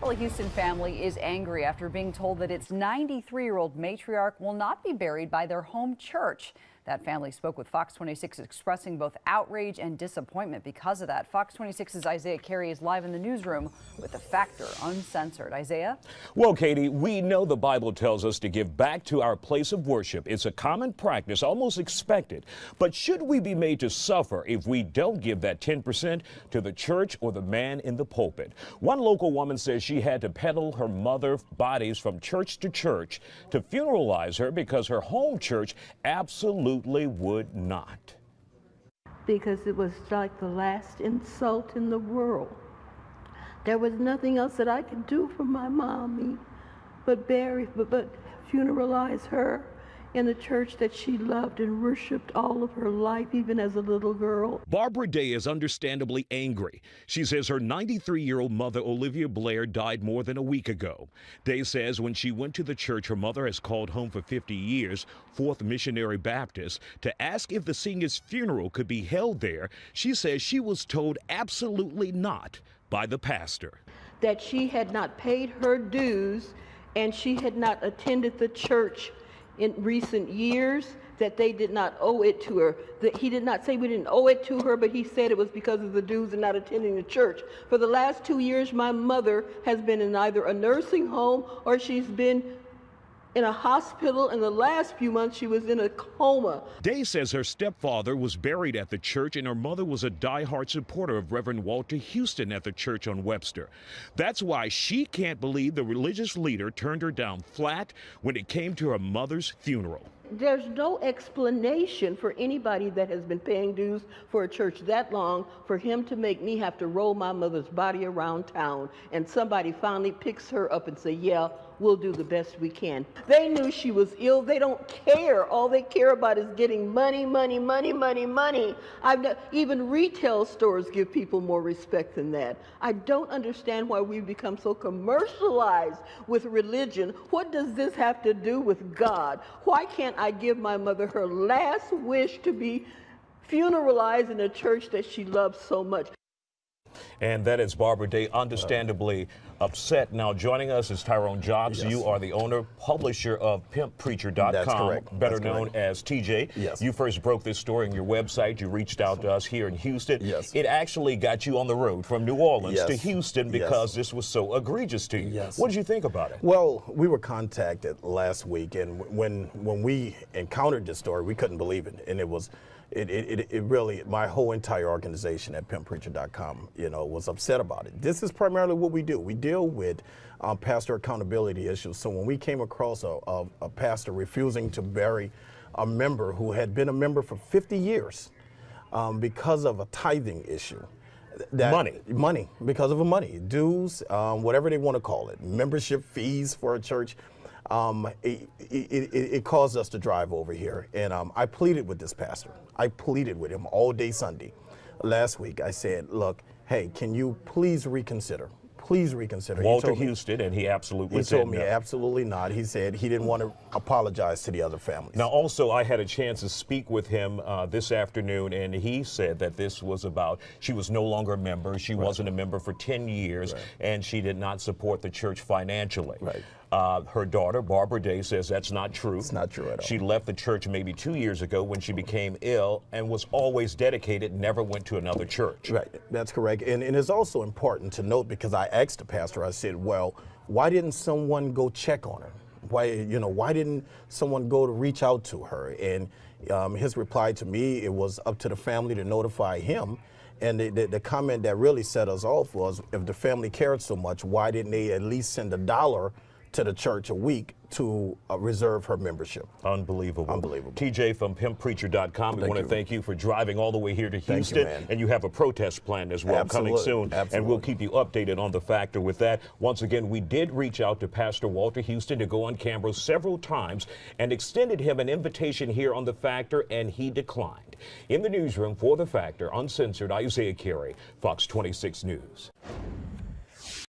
Well, a Houston family is angry after being told that its 93-year-old matriarch will not be buried by their home church. That family spoke with Fox 26, expressing both outrage and disappointment because of that. Fox 26's Isaiah Carey is live in the newsroom with The Factor Uncensored. Isaiah? Well, Katie, we know the Bible tells us to give back to our place of worship. It's a common practice, almost expected. But should we be made to suffer if we don't give that 10% to the church or the man in the pulpit? One local woman says she had to peddle her mother's bodies from church to church to funeralize her because her home church absolutely would not. Because it was like the last insult in the world. There was nothing else that I could do for my mommy but funeralize her in a church that she loved and worshiped all of her life, even as a little girl. Barbara Day is understandably angry. She says her 93-year-old mother, Olivia Blair, died more than a week ago. Day says when she went to the church her mother has called home for 50 years, Fourth Missionary Baptist, to ask if the singer's funeral could be held there, she says she was told absolutely not by the pastor. That she had not paid her dues and she had not attended the church in recent years, that they did not owe it to her. That he did not say we didn't owe it to her, but he said it was because of the dues and not attending the church. For the last 2 years, my mother has been in either a nursing home or she's been in a hospital. In the last few months, she was in a coma. Day says her stepfather was buried at the church and her mother was a diehard supporter of Reverend Walter Houston at the church on Webster. That's why she can't believe the religious leader turned her down flat when it came to her mother's funeral. There's no explanation for anybody that has been paying dues for a church that long for him to make me have to roll my mother's body around town and somebody finally picks her up and say, yeah, we'll do the best we can. They knew she was ill. They don't care. All they care about is getting money, money, money, money, money. Even retail stores give people more respect than that. I don't understand why we've become so commercialized with religion. What does this have to do with God? Why can't I give my mother her last wish to be funeralized in a church that she loves so much? And that is Barbara Day, understandably upset. Now joining us is Tyrone Jobs. Yes. You are the owner, publisher of PimpPreacher.com. That's correct. Better known as TJ. Yes. You first broke this story on your website. You reached out to us here in Houston. Yes. It actually got you on the road from New Orleans to Houston because this was so egregious to you. Yes. What did you think about it? Well, we were contacted last week, and when we encountered this story, we couldn't believe it. And it really, my whole entire organization at PimpPreacher.com, was upset about it. This is primarily what we do. We deal with pastor accountability issues. So when we came across a pastor refusing to bury a member who had been a member for 50 years because of a tithing issue. Money, because of a money, dues, whatever they want to call it, membership fees for a church. It caused us to drive over here, and I pleaded with this pastor. I pleaded with him all day Sunday. Last week, I said, look, hey, can you please reconsider? Please reconsider. Walter Houston, and he absolutely said no. He told me absolutely not. He said he didn't want to apologize to the other families. Now, also, I had a chance to speak with him this afternoon, and he said that this was about, she was no longer a member. She wasn't a member for 10 years, and she did not support the church financially. Her daughter, Barbara Day, says that's not true. It's not true at all. She left the church maybe 2 years ago when she became ill and was always dedicated, never went to another church. Right, that's correct. And it's also important to note, because I asked the pastor, I said, well, why didn't someone go check on her? Why didn't someone go to reach out to her? And his reply to me, it was up to the family to notify him. And the comment that really set us off was, if the family cared so much, why didn't they at least send $1 to the church a week to reserve her membership? Unbelievable. Unbelievable. TJ from PimpPreacher.com. We want to thank you for driving all the way here to Houston. And you have a protest plan as well coming soon. And we'll keep you updated on The Factor with that. Once again, we did reach out to Pastor Walter Houston to go on camera several times and extended him an invitation here on The Factor, and he declined. In the newsroom for The Factor, Uncensored, Isaiah Carey, Fox 26 News.